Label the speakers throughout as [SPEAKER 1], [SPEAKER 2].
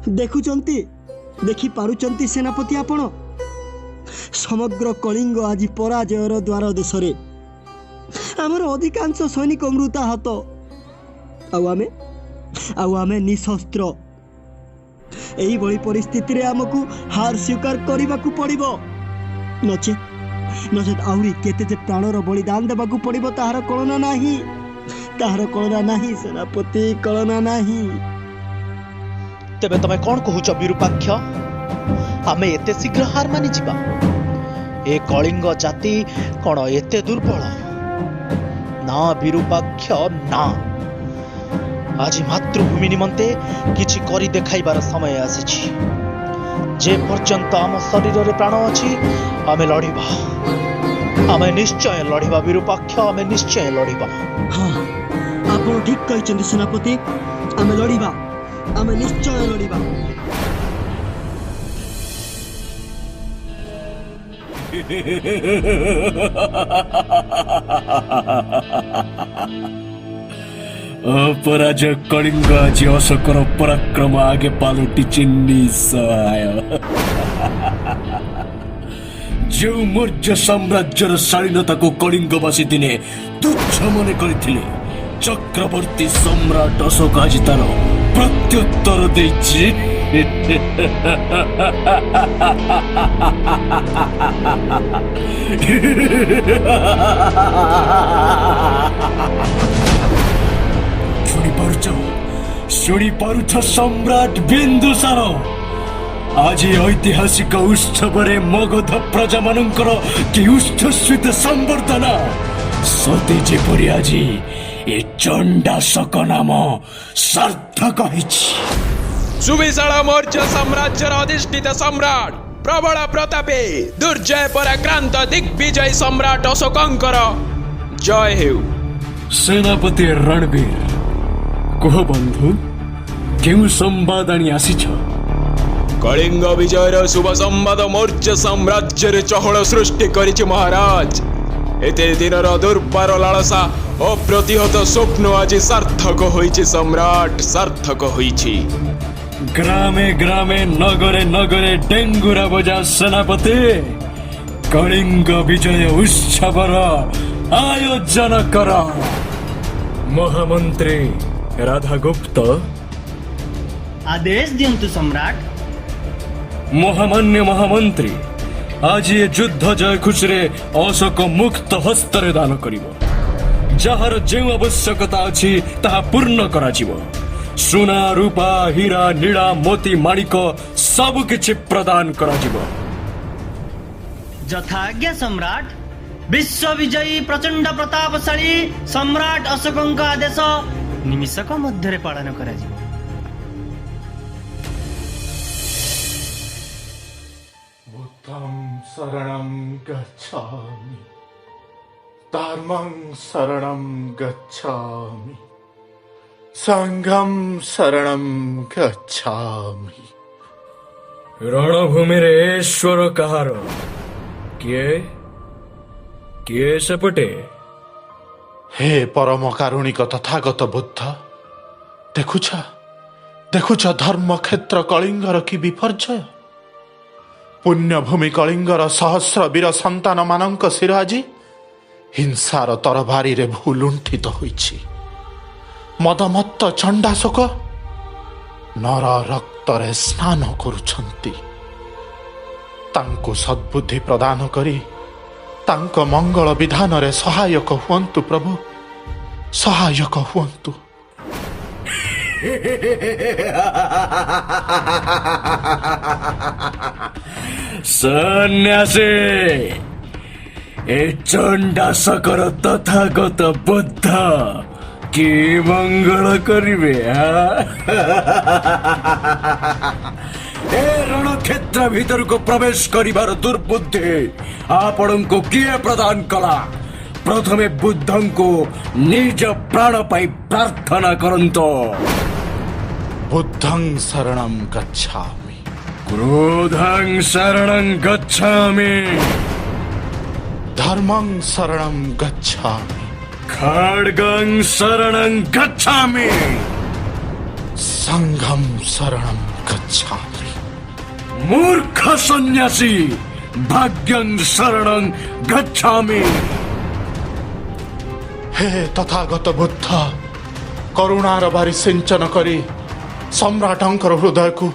[SPEAKER 1] देखुचंती देखि पारुचंती सेनापति आपण समग्र कलिंग आज पराजयर द्वार देश रे आमर अधिकांश सैनिक मृताहत आमे निशस्त्र एही बड़ी परिस्थिति रे हमकु हार स्वीकार करबाकू पड़िबो नचेत आउरी केते जे प्राणर बलिदान देबाकू पड़िबो ताहार कळना नाही सेनापति कळना नाही।
[SPEAKER 2] तेबे तमे कोन कहूच विरूपाक्ष आमे एते शीघ्र हार मानि जिबा ए कलिंग जाति कोन एते दुर्बल ना विरूपाक्ष ना आज मातृभूमि निमंते किछि करी देखाइबार समय आसीछि जे पर्यंत आम शरीर रे प्राण अछि आमे लड़िबा आमे निश्चय लड़िबा विरूपाक्ष आमे निश्चय लड़िबा।
[SPEAKER 1] हाँ आपण ठीक कहिचंदी सेनापति आमे लड़िबा आमे निश्चय लड़िबा।
[SPEAKER 3] अपराजय कलिंग आज अशोकर पराक्रम आगे पालटिछि निसहाय जो मौर्य साम्राज्यर शालीनता को कलिंगवासी दिने तुच्छ मन करथिले चक्रवर्ती सम्राट अशोक आज तार प्रत्युत्तर देछि। शुणी पारुछ सम्राट बिंदुसार आज ऐतिहासिक उत्सव मगध प्रजा मानकर कि उच्छ्वसित संवर्धना सती जेपरी आज ए चंडाशक नाम सार्थक होइछि।
[SPEAKER 4] सुविशाल मौर्य साम्राज्यर अधिष्ठित सम्राट प्रबल प्रतापी दुर्जय पराक्रांत दिग्विजय सम्राट अशोकंकर जय हेउ।
[SPEAKER 3] सेनापति रणवीर कह बंधु केउ संवाद आनी आसीछ?
[SPEAKER 4] कलिंग विजयर शुभ संवाद मौर्य साम्राज्य चहल सृष्टि करिछि महाराज। एते दिनर दुर्बार लालसा अप्रतिहत स्वप्न आज सार्थक होइछि सम्राट सार्थक होइछि।
[SPEAKER 3] ग्रामे ग्रामे नगरे नगरे डेंगुरा बजा सेनापति कलिंग विजय उत्सवर आयोजन कर। महामंत्री राधागुप्त
[SPEAKER 5] आदेश दियंतु सम्राट।
[SPEAKER 3] महामान्य महामंत्री आज ये युद्ध जय खुशी अशोक मुक्त हस्तरे दान करिवो जहार जे आवश्यकता अछि ताहा पूर्ण कराजिवो। सुना रूपा हीरा नीला मोती माणिक सब किछि प्रदान कराजिवो।
[SPEAKER 5] यथाज्ञा सम्राट। विश्व विजयी प्रचंड प्रतापशाली सम्राट अशोकଙ୍କ आदेश निमिषक मध्यरे पालन कराजिवो।
[SPEAKER 6] बुद्धं शरणं गच्छामि धर्मं शरणं गच्छामि संघं शरणं गच्छामि।
[SPEAKER 3] रणभूमि रे ईश्वर कहार किए सेपटे?
[SPEAKER 6] हे परम कारुणिक तथागत बुद्ध देखुछ धर्म क्षेत्र कलिंगर की विपर्जय। पुण्यभूमि कलिंगर सहस्र वीर संतान मानक शिर आज हिंसार तरबारी रे भूलुंठित होइछि। मदमत्त चंडाशोक नर रक्त रे स्नान करुछंती। तांको सद्बुद्धि प्रदान करी तांको मंगल विधान रे सहायक हुअन्तु प्रभु सहायक हुअन्तु।
[SPEAKER 3] सन्यासी ए चंडाशकर तथागत बुद्ध कि मंगल करिवे? ए रणक्षेत्र भीतर को प्रवेश करिबार दुर्बुद्धि आपण को किए प्रदान कला? प्रथमे बुद्धं को निज प्राण पाई प्रार्थना करंतो।
[SPEAKER 6] बुद्धं शरणं गच्छामि
[SPEAKER 3] क्रोधं शरणं गच्छामि
[SPEAKER 6] धर्मं शरणं गच्छामि
[SPEAKER 3] खड्गं शरणं गच्छामि
[SPEAKER 6] संघं शरणं गच्छामि।
[SPEAKER 3] मूर्ख सन्यासी भाग्यं शरणं गच्छामि।
[SPEAKER 6] हे तथागत बुद्ध, करुणार बारी सिंचन करी सम्राटंकर हृदय को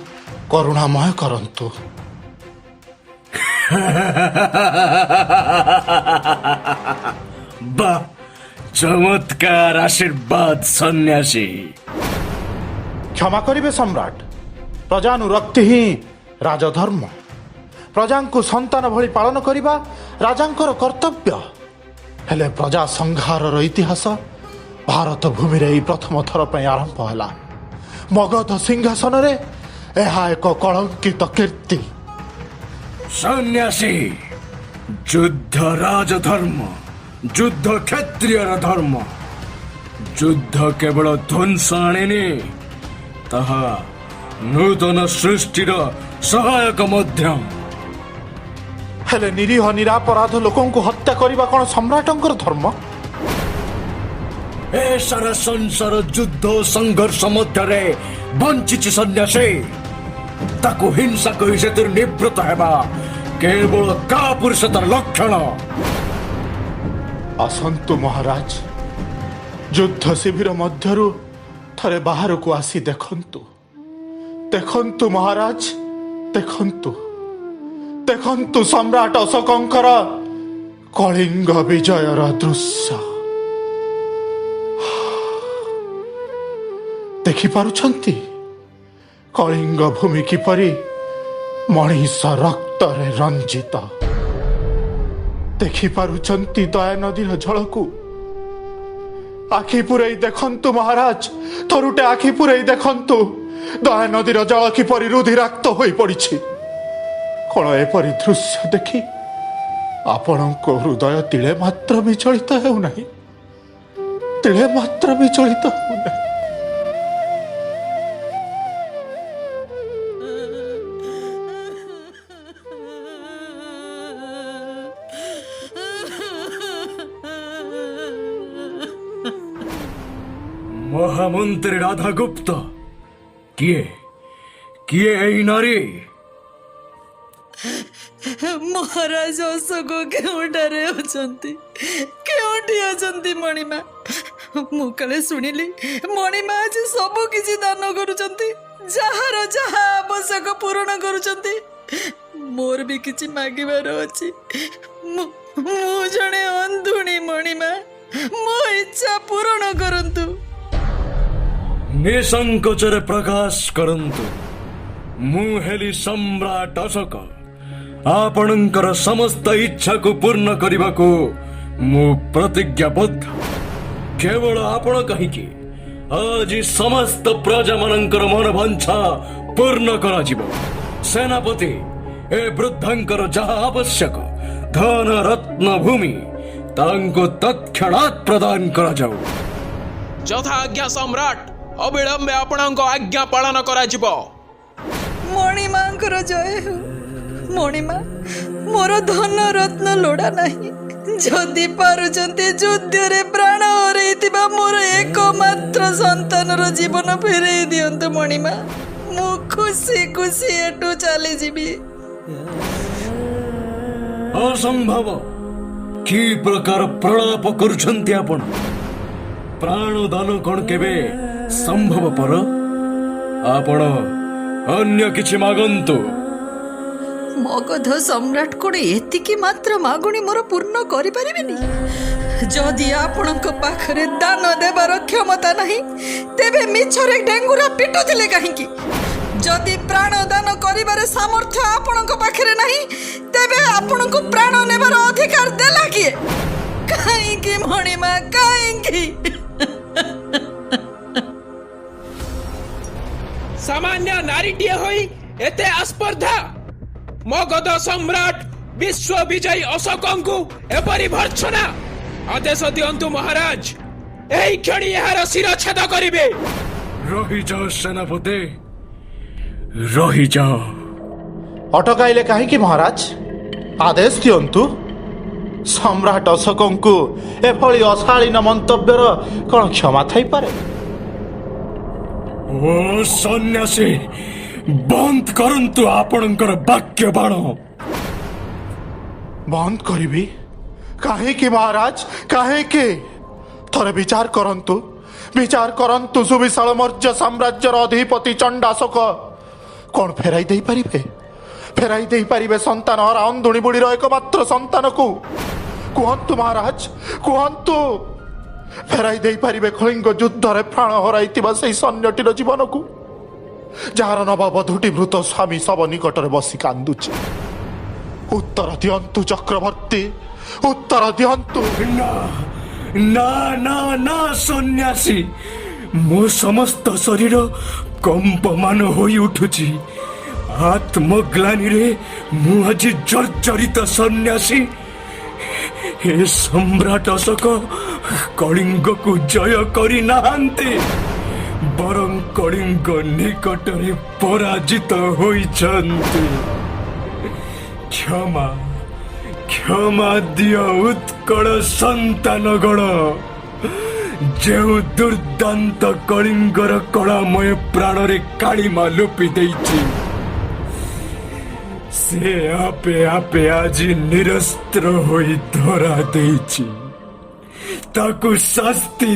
[SPEAKER 6] करुणामय करंतु।
[SPEAKER 3] बा चमत्कार आशीर्वाद सन्यासी।
[SPEAKER 6] क्षमा करिवे सम्राट, प्रजानुरक्ति ही राजधर्म। प्रजा को संतान भली पालन करिबा राजांकर कर्तव्य। हेले प्रजा संहारर इतिहास भारत भूमि रे प्रथम थर पे आरंभ होला। मगध सिंहासन रे एहा एक कलंकित कीर्ति।
[SPEAKER 3] सन्यासी, युद्ध राजधर्म, युद्ध क्षत्रियर धर्म। युद्ध केवल ध्वंस आनेनि, ताहा नूतन सृष्टिर सहायक मध्यम।
[SPEAKER 6] हेले निरीह निरापराध लोकों को हत्या करिबा कोन सम्राटंकर धर्म?
[SPEAKER 3] ए सारा संसार युद्ध संघर्ष मध्यरे बंचिची सन्यासी, ताकू हिंसा कहि सेतिर निवृत्त हेबा केवल का पुरुषतार लक्षण।
[SPEAKER 6] असंतु महाराज, युद्ध शिविर मध्यरु थरे बाहर को आसी देखंतु। देखंतु महाराज, देखंतु देखंतु सम्राट अशोकंकर कलिंग विजयर दृश्य देखि पारुछंती। कलिंग भूमि किपरि मनीष रक्त रे रंजित। देखि पारुछंती दया नदीर जल को। आखि पुरई देखंतु महाराज, थरुटे आखि पुरई देखंतु। दया नदीर जल किपरि रुधिराक्त होई पड़िछि। कौन एपरी दृश्य देखि आपणको हृदय तिले मात्र विचलित हेउनाही, तिले मात्र विचलित हेउनाही।
[SPEAKER 3] महामंत्री राधा गुप्त, किए किए एई नारी?
[SPEAKER 7] महाराज अशोक केउठारे अछंती, केउठी अछंती मणिमा? मु काले सुनिली मणिमा आज सब किछि दान करूचंती, जहार जहा आवश्यक पूर्ण करूचंती। मोर भी किछि मागिबार अछि। मु जणे अंधुणी मणिमा, मो इच्छा पूर्ण करंतु।
[SPEAKER 3] निसंकोचरे प्रकाश करंतु। मु हेली सम्राट अशोक। आपणकर समस्त इच्छा को पूर्ण करने को मु प्रतिज्ञाबद्ध। केवल आपण कहीं आज समस्त प्रजा मानकर मनोवांछा पूर्ण करा जिवो। सेनापति, ए वृद्धंकर जहा आवश्यक धन रत्न भूमि तांको तत्क्षणात् प्रदान करा जाऊ।
[SPEAKER 4] यथा आज्ञा सम्राट, अविलंबे आपणको आज्ञा पालन करा जिवो।
[SPEAKER 7] मणिमांकर जय हो। मणिमा, मोर धन रत्न लोड़ा नहीं। जदि पारुचंती युद्ध रे प्राण हरैतिबा मोर एकमात्र संतानर जीवन फेरे दियंतु मणिमा। मु खुशी खुशी एटू चली जीवी।
[SPEAKER 3] असंभव कि प्रकार प्रलाप करुछंती आपण? प्राण दान कौन केबे संभव पर? आपण अन्य किछि मागंतु।
[SPEAKER 7] मगध सम्राट कोण एतिकी मात्र मागुणी मोर पूर्ण करि परिबेनी? जदि आपणक पाखरे दान देबार क्षमता नहीं, तेबे मिछरे डेंगुरा पिटुथिले काहींकी? जदि प्राण दान करिबार सामर्थ्य आपणक पाखरे नहीं, तेबे आपणक प्राण नेबार अधिकार देला किए? काहींकी मणिमा, काहींकी?
[SPEAKER 4] सामान्य नारीटिए होई एते आस्पर्धा? मगध सम्राट विश्व विजयी अशोकंकु एपरी भर्त्सना? आदेश दियंतु महाराज, एही क्षणी एहार शिरछेद करिवे।
[SPEAKER 3] रही जाओ सेनापति, रही जाओ।
[SPEAKER 6] अटकाइले काहींकि महाराज? आदेश दियंतु। सम्राट अशोकंकु एभली अशालीन मंतव्यर कौन क्षमा थाई पारे?
[SPEAKER 3] ओ सन्यासी, ବନ୍ଦ କରନ୍ତୁ ଆପଣଙ୍କର ବାକ୍ୟ ବାଣ।
[SPEAKER 6] ବନ୍ଦ କରିବି? କାହିଁକି ମହାରାଜ, କାହିଁକି? ଥରେ ବିଚାର କରନ୍ତୁ ସୁବିଶାଳ ମୌର୍ଯ୍ୟ ସାମ୍ରାଜ୍ୟର ଅଧିପତି ଚଣ୍ଡାଶୋକ କ'ଣ ଫେରାଇ ଦେଇପାରିବେ ସନ୍ତାନ ହରା ଅନ୍ଧୁଣୀ ବୁଢ଼ୀର ଏକମାତ୍ର ସନ୍ତାନକୁ? କୁହନ୍ତୁ ମହାରାଜ, କୁହନ୍ତୁ। ଫେରାଇ ଦେଇପାରିବେ କଳିଙ୍ଗ ଯୁଦ୍ଧରେ ପ୍ରାଣ ହରାଇଥିବା ସେହି ସୈନ୍ୟଟିର ଜୀବନକୁ, ଯାହାର ନବବଧୂଟି ମୃତ ସ୍ୱାମୀ ଶବ ନିକଟରେ ବସି କାନ୍ଦୁଛି? ଉତ୍ତର ଦିଅନ୍ତୁ ଚକ୍ରବର୍ତ୍ତୀ, ଉତ୍ତର ଦିଅନ୍ତୁ।
[SPEAKER 3] ନା ନା ନା ନା ସନ୍ନ୍ୟାସୀ, ମୋ ସମସ୍ତ ଶରୀର କମ୍ପମାନ ହୋଇ ଉଠୁଛି। ଆତ୍ମଗ୍ଲାନିରେ ମୁଁ ଆଜି ଜର୍ଜରିତ ସନ୍ନ୍ୟାସୀ। ହେ ସମ୍ରାଟ ଅଶୋକ କଳିଙ୍ଗକୁ ଜୟ କରିନାହାନ୍ତି, ବରଂ କଳିଙ୍ଗ ନିକଟରେ ପରାଜିତ ହୋଇଛନ୍ତି। କ୍ଷମା ଦିଅ ଉତ୍କଳ ସନ୍ତାନଗଣ, ଯେଉଁ ଦୁର୍ଦାନ୍ତ କଳିଙ୍ଗର କଳାମୟ ପ୍ରାଣରେ କାଳିମା ଲୁପି ଦେଇଛି। ସେ ଆପେ ଆପେ ଆଜି ନିରସ୍ତ୍ର ହୋଇ ଧରା ଦେଇଛି। ତାକୁ ଶାସ୍ତି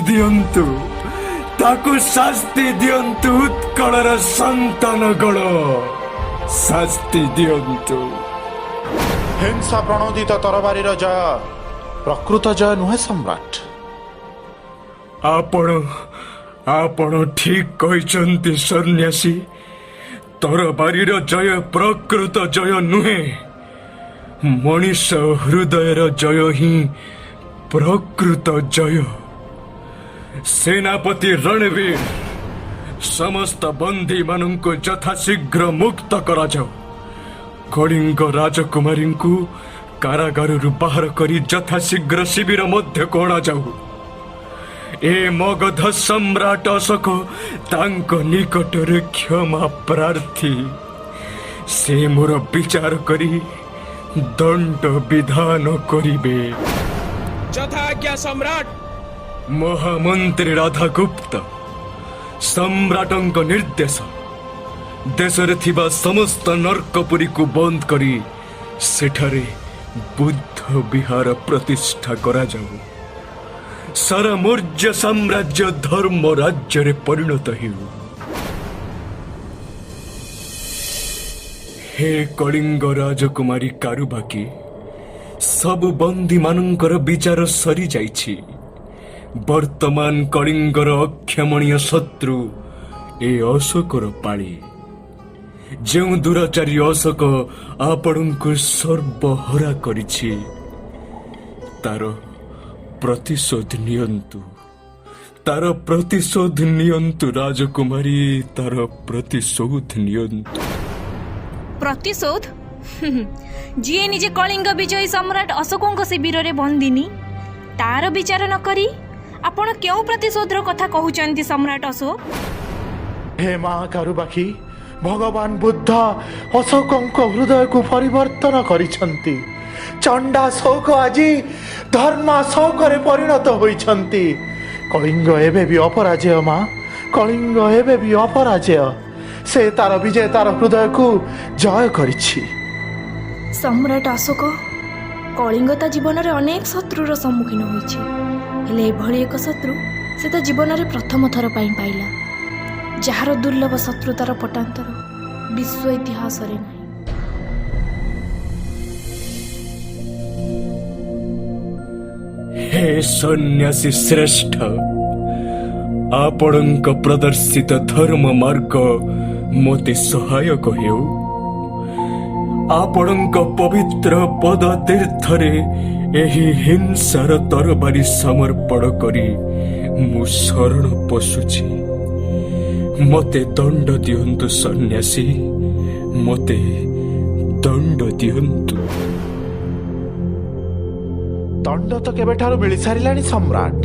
[SPEAKER 3] ଦିଅନ୍ତୁ, ଉତ୍କଳର ସନ୍ତାନଗଣ, ଶାସ୍ତି ଦିଅନ୍ତୁ।
[SPEAKER 6] ହିଂସା ପ୍ରଣୋଦିତ ତରବାରୀର ଜୟ ପ୍ରକୃତ ଜୟ ନୁହେଁ ସମ୍ରାଟ।
[SPEAKER 3] ଆପଣ ଠିକ କହିଛନ୍ତି ସନ୍ନ୍ୟାସୀ। ତରବାରୀର ଜୟ ପ୍ରକୃତ ଜୟ ନୁହେଁ, ମଣିଷ ହୃଦୟର ଜୟ ହିଁ ପ୍ରକୃତ ଜୟ। ସେନାପତି ରଣବୀର, ସମସ୍ତ ବନ୍ଦୀମାନଙ୍କୁ ଯଥାଶୀଘ୍ର ମୁକ୍ତ କରାଯାଉ। କଳିଙ୍ଗ ରାଜକୁମାରୀଙ୍କୁ କାରାଗାରରୁ ବାହାର କରି ଯଥାଶୀଘ୍ର ଶିବିର ମଧ୍ୟକୁ ଅଣାଯାଉ। ଏ ମଗଧ ସମ୍ରାଟ ଅଶୋକ ତାଙ୍କ ନିକଟରେ କ୍ଷମା ପ୍ରାର୍ଥୀ। ସେ ମୋର ବିଚାର କରି ଦଣ୍ଡ ବିଧାନ କରିବେ।
[SPEAKER 4] ଯଥାଜ୍ଞା ସମ୍ରାଟ।
[SPEAKER 3] ମହାମନ୍ତ୍ରୀ ରାଧାଗୁପ୍ତ, ସମ୍ରାଟଙ୍କ ନିର୍ଦ୍ଦେଶ, ଦେଶରେ ଥିବା ସମସ୍ତ ନର୍କପୁରୀକୁ ବନ୍ଦ କରି ସେଠାରେ ବୁଦ୍ଧ ବିହାର ପ୍ରତିଷ୍ଠା କରାଯାଉ। ସାରା ମୌର୍ଯ୍ୟ ସାମ୍ରାଜ୍ୟ ଧର୍ମ ରାଜ୍ୟରେ ପରିଣତ ହେଉ। ହେ କଳିଙ୍ଗ ରାଜକୁମାରୀ କାରୁବାକି, ସବୁ ବନ୍ଦୀମାନଙ୍କର ବିଚାର ସରିଯାଇଛି। ବର୍ତ୍ତମାନ କଳିଙ୍ଗର ଅକ୍ଷମଣୀୟ ଶତ୍ରୁ ଏ ଅଶୋକର ପାଳି। ଯେଉଁ ଦୁରାଚାରୀ ଅଶୋକ ଆପଣଙ୍କୁ ସର୍ବହରା କରିଛି, ତାର ପ୍ରତିଶୋଧ ନିଅନ୍ତୁ ରାଜକୁମାରୀ, ତାର ପ୍ରତିଶୋଧ ନିଅନ୍ତୁ।
[SPEAKER 8] ପ୍ରତିଶୋଧ? ଯିଏ ନିଜେ କଳିଙ୍ଗ ବିଜୟୀ ସମ୍ରାଟ ଅଶୋକଙ୍କ ଶିବିରରେ ବନ୍ଦିନୀ, ତାର ବିଚାର ନ କରି ଆପଣ କେଉଁ ପ୍ରତିଶୋଧର କଥା କହୁଛନ୍ତି ସମ୍ରାଟ ଅଶୋକ?
[SPEAKER 6] ହେ ମା କାରୁବାକି, ଭଗବାନ ବୁଦ୍ଧ ଅଶୋକଙ୍କ ହୃଦୟକୁ ପରିବର୍ତ୍ତନ କରିଛନ୍ତି। ଚଣ୍ଡାଶୋକ ଆଜି ଧର୍ମାଶୋକରେ ପରିଣତ ହୋଇଛନ୍ତି। କଳିଙ୍ଗ ଏବେ ବି ଅପରାଜେୟ ମା, କଳିଙ୍ଗ ଏବେ ବି ଅପରାଜେୟ। ସେ ତାର ବିଜେତାର ହୃଦୟକୁ ଜୟ କରିଛି।
[SPEAKER 8] ସମ୍ରାଟ ଅଶୋକ, କଳିଙ୍ଗ ତା ଜୀବନରେ ଅନେକ ଶତ୍ରୁର ସମ୍ମୁଖୀନ ହୋଇଛି, ହେଲେ ଏଭଳି ଏକ ଶତ୍ରୁ ସେ ତା ଜୀବନରେ ପ୍ରଥମ ଥର ପାଇଁ ପାଇଲା, ଯାହାର ଦୁର୍ଲଭ ଶତ୍ରୁତାର ପଟାନ୍ତର ବିଶ୍ୱ ଇତିହାସରେ ନାହିଁ।
[SPEAKER 3] ହେ ସନ୍ନ୍ୟାସୀ ଶ୍ରେଷ୍ଠ, ଆପଣଙ୍କ ପ୍ରଦର୍ଶିତ ଧର୍ମ ମାର୍ଗ ମୋତେ ସହାୟକ ହେଉ। ଆପଣଙ୍କ ପବିତ୍ର ପଦ ତୀର୍ଥରେ ଏହି ହିଂସାର ତରବାରୀ ସମର୍ପଣ କରି ମୁଁ ଶରଣ ପଶୁଛି। ମୋତେ ଦଣ୍ଡ ଦିଅନ୍ତୁ ସନ୍ନ୍ୟାସୀ, ମୋତେ ଦଣ୍ଡ ଦିଅନ୍ତୁ।
[SPEAKER 6] ଦଣ୍ଡ ତ କେବେଠାରୁ ମିଳିସାରିଲାଣି ସମ୍ରାଟ।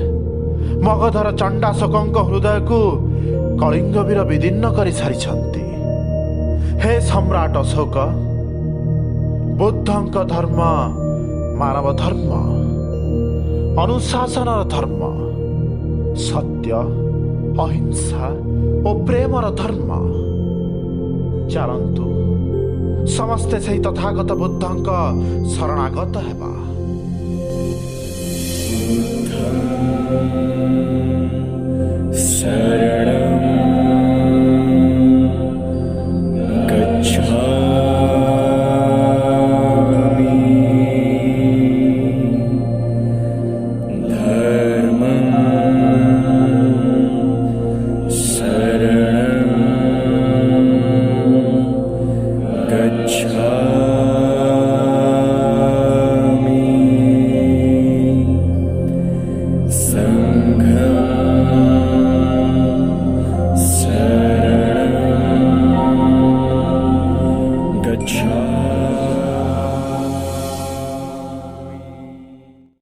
[SPEAKER 6] ମଗଧର ଚଣ୍ଡାଶୋକଙ୍କ ହୃଦୟକୁ କଳିଙ୍ଗ ବୀର ବିଦୀର୍ଣ୍ଣ କରି ସାରିଛନ୍ତି। ହେ ସମ୍ରାଟ ଅଶୋକ, ବୁଦ୍ଧଙ୍କ ଧର୍ମ ମାନବ ଧର୍ମ, ଅନୁଶାସନର ଧର୍ମ, ସତ୍ୟ, ଅହିଂସା ଓ ପ୍ରେମର ଧର୍ମ। ଚାଲନ୍ତୁ ସମସ୍ତେ ସେହି ତଥାଗତ ବୁଦ୍ଧଙ୍କ ଶରଣାଗତ ହେବା।
[SPEAKER 3] गच्छामि